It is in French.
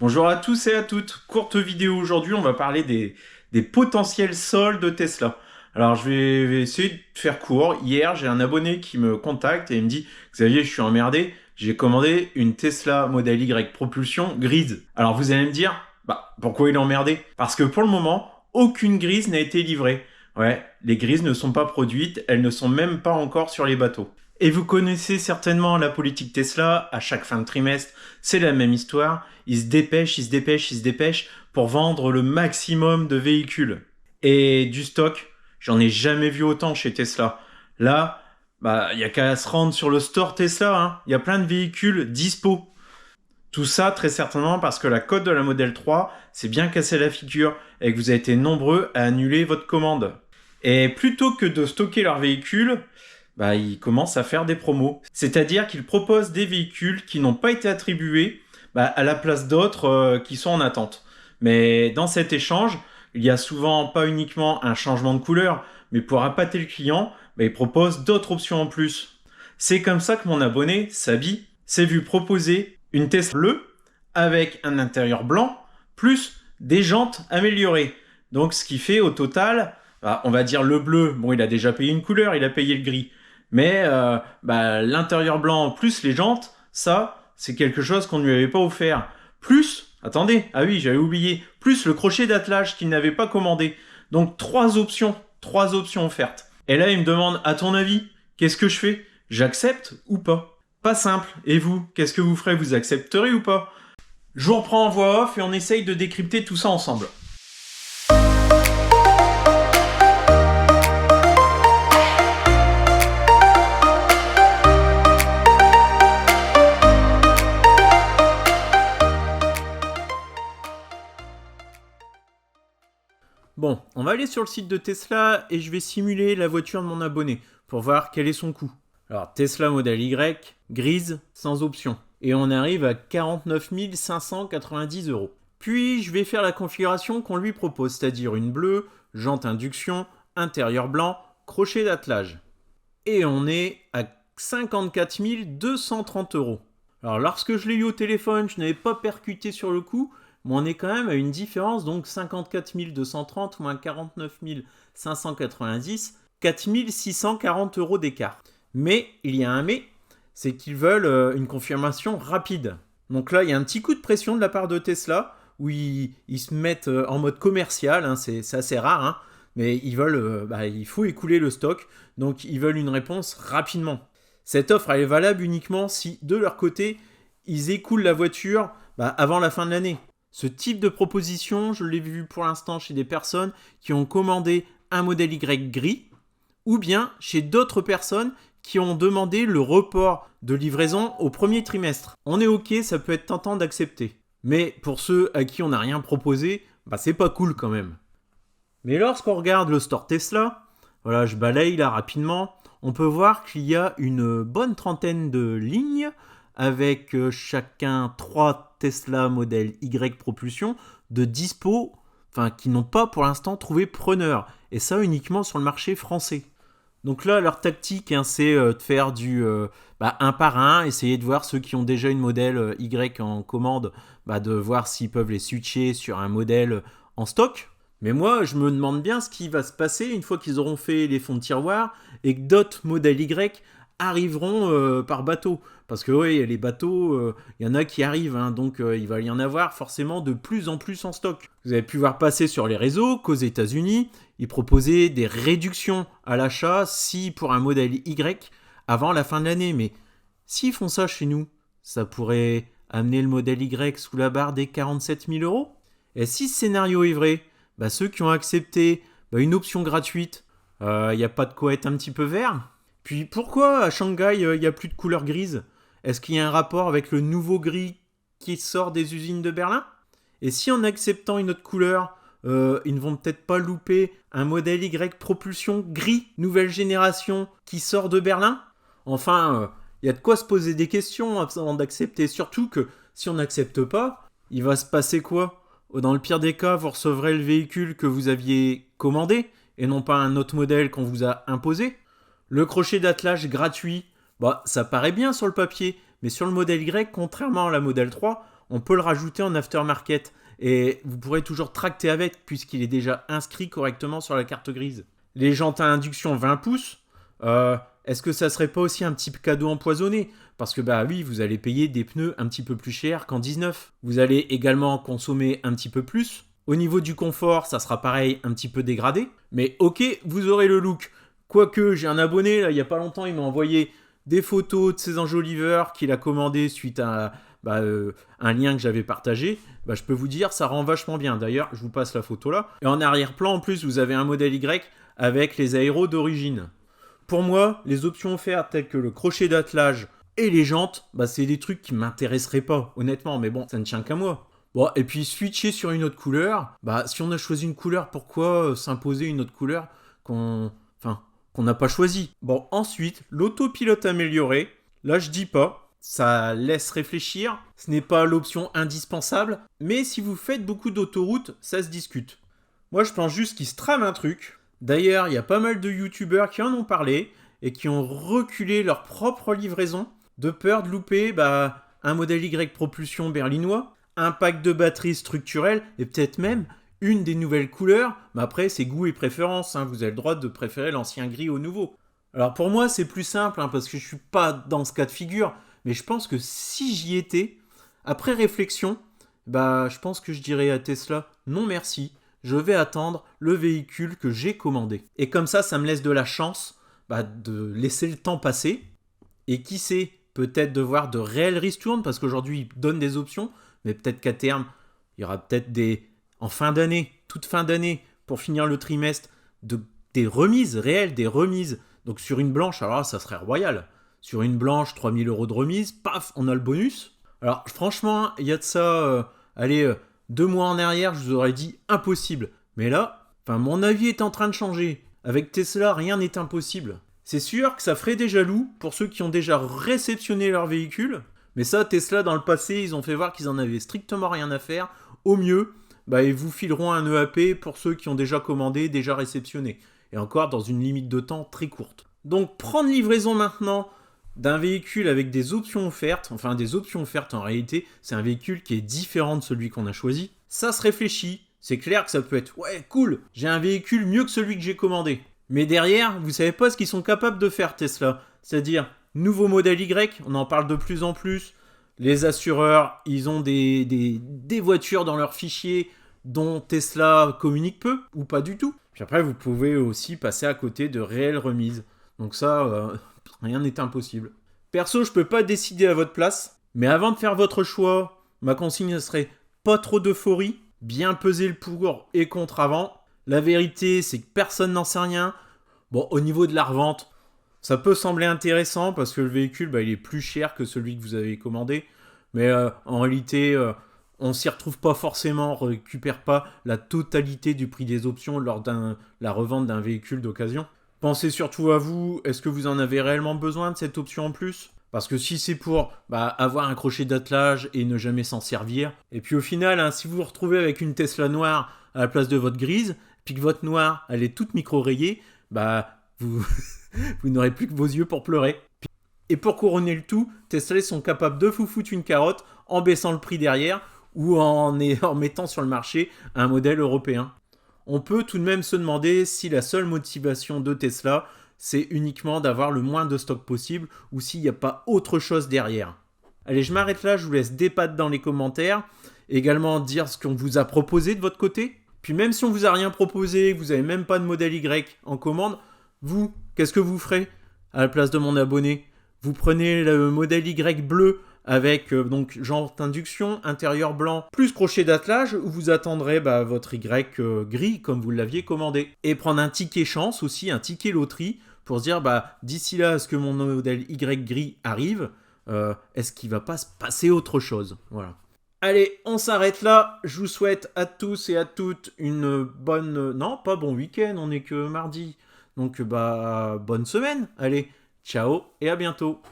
Bonjour à tous et à toutes. Courte vidéo aujourd'hui, on va parler des potentiels soldes Tesla. Alors je vais essayer de faire court. Hier, j'ai un abonné qui me contacte et il me dit: Xavier, je suis emmerdé, j'ai commandé une Tesla Model Y propulsion grise. Alors vous allez me dire, bah pourquoi il est emmerdé? Parce que pour le moment, aucune grise n'a été livrée. Ouais, les grises ne sont pas produites, elles ne sont même pas encore sur les bateaux. Et vous connaissez certainement la politique Tesla, à chaque fin de trimestre, c'est la même histoire. Ils se dépêchent, ils se dépêchent, ils se dépêchent pour vendre le maximum de véhicules. Et du stock, j'en ai jamais vu autant chez Tesla. Là, bah, il y a qu'à se rendre sur le store Tesla, hein. Il y a plein de véhicules dispo. Tout ça, très certainement, parce que la cote de la Model 3 s'est bien cassé la figure et que vous avez été nombreux à annuler votre commande. Et plutôt que de stocker leurs véhicules, bah, ils commencent à faire des promos. C'est-à-dire qu'ils proposent des véhicules qui n'ont pas été attribués bah, à la place d'autres qui sont en attente. Mais dans cet échange, il y a souvent pas uniquement un changement de couleur, mais pour appâter le client, bah, ils proposent d'autres options en plus. C'est comme ça que mon abonné, Sabi, s'est vu proposer une Tesla bleue avec un intérieur blanc, plus des jantes améliorées. Donc ce qui fait au total, bah, on va dire le bleu, bon il a déjà payé une couleur, il a payé le gris. Mais bah, l'intérieur blanc plus les jantes, ça, c'est quelque chose qu'on ne lui avait pas offert. Plus, attendez, ah oui, j'avais oublié, plus le crochet d'attelage qu'il n'avait pas commandé. Donc trois options offertes. Et là, il me demande, à ton avis, qu'est-ce que je fais? J'accepte ou pas? Pas simple. Et vous, qu'est-ce que vous ferez? Vous accepterez ou pas? Je vous reprends en voix off et on essaye de décrypter tout ça ensemble. Bon, on va aller sur le site de Tesla et je vais simuler la voiture de mon abonné pour voir quel est son coût. Alors, Tesla Model Y, grise, sans option. Et on arrive à 49 590 euros. Puis, je vais faire la configuration qu'on lui propose, c'est-à-dire une bleue, jante induction, intérieur blanc, crochet d'attelage. Et on est à 54 230 euros. Alors, lorsque je l'ai eu au téléphone, je n'avais pas percuté sur le coup, mais on est quand même à une différence, donc 54 230 moins 49 590, 4 640 euros d'écart. Mais, il y a un mais, c'est qu'ils veulent une confirmation rapide. Donc là, il y a un petit coup de pression de la part de Tesla, où ils se mettent en mode commercial, hein, c'est assez rare, hein, mais ils veulent, il faut écouler le stock, donc ils veulent une réponse rapidement. Cette offre elle est valable uniquement si, de leur côté, ils écoulent la voiture avant la fin de l'année. Ce type de proposition, je l'ai vu pour l'instant chez des personnes qui ont commandé un modèle Y gris, ou bien chez d'autres personnes qui ont demandé le report de livraison au premier trimestre. On est ok, ça peut être tentant d'accepter. Mais pour ceux à qui on n'a rien proposé, c'est pas cool quand même. Mais lorsqu'on regarde le store Tesla, voilà, je balaye là rapidement, on peut voir qu'il y a une bonne trentaine de lignes avec chacun 3 Tesla Model Y propulsion de dispo, qui n'ont pas pour l'instant trouvé preneur. Et ça uniquement sur le marché français. Donc là, leur tactique, hein, c'est de faire du un par un, essayer de voir ceux qui ont déjà une modèle Y en commande, de voir s'ils peuvent les switcher sur un modèle en stock. Mais moi, je me demande bien ce qui va se passer une fois qu'ils auront fait les fonds de tiroir et que d'autres modèles Y arriveront par bateau. Parce que oui, les bateaux, il y en a qui arrivent, hein, donc il va y en avoir forcément de plus en plus en stock. Vous avez pu voir passer sur les réseaux qu'aux États-Unis, ils proposaient des réductions à l'achat si pour un modèle Y avant la fin de l'année. Mais s'ils font ça chez nous, ça pourrait amener le modèle Y sous la barre des 47 000 euros. Et si ce scénario est vrai, ceux qui ont accepté une option gratuite, il n'y a pas de quoi être un petit peu vert. Puis pourquoi à Shanghai, il n'y a plus de couleur grise? Est-ce qu'il y a un rapport avec le nouveau gris qui sort des usines de Berlin? Et si en acceptant une autre couleur, ils ne vont peut-être pas louper un modèle Y propulsion gris, nouvelle génération, qui sort de Berlin? Enfin, il y a de quoi se poser des questions avant d'accepter. Surtout que si on n'accepte pas, il va se passer quoi? Dans le pire des cas, vous recevrez le véhicule que vous aviez commandé et non pas un autre modèle qu'on vous a imposé. Le crochet d'attelage gratuit, ça paraît bien sur le papier, mais sur le modèle Y, contrairement à la Model 3, on peut le rajouter en aftermarket. Et vous pourrez toujours tracter avec, puisqu'il est déjà inscrit correctement sur la carte grise. Les jantes à induction 20 pouces, est-ce que ça serait pas aussi un petit cadeau empoisonné? Parce que bah oui, vous allez payer des pneus un petit peu plus chers qu'en 19. Vous allez également consommer un petit peu plus. Au niveau du confort, ça sera pareil, un petit peu dégradé. Mais ok, vous aurez le look. Quoique, j'ai un abonné, là, il y a pas longtemps, il m'a envoyé des photos de ses enjoliveurs qu'il a commandé suite à un lien que j'avais partagé. Bah, je peux vous dire, ça rend vachement bien. D'ailleurs, je vous passe la photo là. Et en arrière-plan, en plus, vous avez un modèle Y avec les aéros d'origine. Pour moi, les options offertes telles que le crochet d'attelage et les jantes, bah, c'est des trucs qui m'intéresseraient pas, honnêtement. Mais bon, ça ne tient qu'à moi. Bon, et puis switcher sur une autre couleur, bah, si on a choisi une couleur, pourquoi s'imposer une autre couleur qu'on n'a pas choisi? Bon, ensuite, l'autopilote amélioré. Là, je dis pas. Ça laisse réfléchir, ce n'est pas l'option indispensable, mais si vous faites beaucoup d'autoroutes, ça se discute. Moi je pense juste qu'il se trame un truc. D'ailleurs, il y a pas mal de youtubeurs qui en ont parlé et qui ont reculé leur propre livraison de peur de louper un modèle Y propulsion berlinois, un pack de batteries structurelles et peut-être même une des nouvelles couleurs, mais après c'est goût et préférence, hein. Vous avez le droit de préférer l'ancien gris au nouveau. Alors pour moi c'est plus simple parce que je suis pas dans ce cas de figure. Mais je pense que si j'y étais, après réflexion, je pense que je dirais à Tesla, non merci, je vais attendre le véhicule que j'ai commandé. Et comme ça me laisse de la chance de laisser le temps passer. Et qui sait, peut-être de voir de réelles ristournes, parce qu'aujourd'hui, ils donnent des options, mais peut-être qu'à terme, il y aura peut-être en fin d'année, toute fin d'année, pour finir le trimestre, des remises réelles, des remises. Donc sur une blanche, alors là, ça serait royal. Sur une blanche, 3000 € de remise, paf, on a le bonus. Alors franchement, il y a de ça, 2 mois en arrière, je vous aurais dit impossible. Mais là, mon avis est en train de changer. Avec Tesla, rien n'est impossible. C'est sûr que ça ferait des jaloux pour ceux qui ont déjà réceptionné leur véhicule. Mais ça, Tesla, dans le passé, ils ont fait voir qu'ils en avaient strictement rien à faire. Au mieux, ils vous fileront un EAP pour ceux qui ont déjà commandé, déjà réceptionné. Et encore dans une limite de temps très courte. Donc prendre livraison maintenant d'un véhicule avec des options offertes, en réalité, c'est un véhicule qui est différent de celui qu'on a choisi. Ça se réfléchit, c'est clair que ça peut être « ouais, cool, j'ai un véhicule mieux que celui que j'ai commandé ». Mais derrière, vous savez pas ce qu'ils sont capables de faire Tesla. C'est-à-dire, nouveau modèle Y, on en parle de plus en plus. Les assureurs, ils ont des voitures dans leurs fichiers dont Tesla communique peu, ou pas du tout. Puis après, vous pouvez aussi passer à côté de réelles remises. Donc ça, rien n'est impossible. Perso, je peux pas décider à votre place, mais avant de faire votre choix, ma consigne serait pas trop d'euphorie, bien peser le pour et contre avant. La vérité, c'est que personne n'en sait rien. Bon, au niveau de la revente, ça peut sembler intéressant parce que le véhicule, il est plus cher que celui que vous avez commandé. Mais en réalité, on s'y retrouve pas forcément, on récupère pas la totalité du prix des options lors de la revente d'un véhicule d'occasion. Pensez surtout à vous, est-ce que vous en avez réellement besoin de cette option en plus? Parce que si c'est pour avoir un crochet d'attelage et ne jamais s'en servir, et puis au final, si vous vous retrouvez avec une Tesla noire à la place de votre grise, puis que votre noire, elle est toute micro-rayée, vous, vous n'aurez plus que vos yeux pour pleurer. Et pour couronner le tout, Tesla sont capables de vous foutre une carotte en baissant le prix derrière ou en mettant sur le marché un modèle européen. On peut tout de même se demander si la seule motivation de Tesla, c'est uniquement d'avoir le moins de stock possible ou s'il n'y a pas autre chose derrière. Allez, je m'arrête là, je vous laisse débattre dans les commentaires. Également dire ce qu'on vous a proposé de votre côté. Puis même si on vous a rien proposé, que vous n'avez même pas de modèle Y en commande, vous, qu'est-ce que vous ferez à la place de mon abonné? Vous prenez le modèle Y bleu avec jante induction, intérieur blanc, plus crochet d'attelage, où vous attendrez votre Y gris comme vous l'aviez commandé. Et prendre un ticket chance aussi, un ticket loterie, pour se dire d'ici là, est-ce que mon modèle Y gris arrive? Est-ce qu'il va pas se passer autre chose? Voilà. Allez, on s'arrête là. Je vous souhaite à tous et à toutes une bonne... Non, pas bon week-end, on n'est que mardi. Donc bonne semaine. Allez, ciao et à bientôt.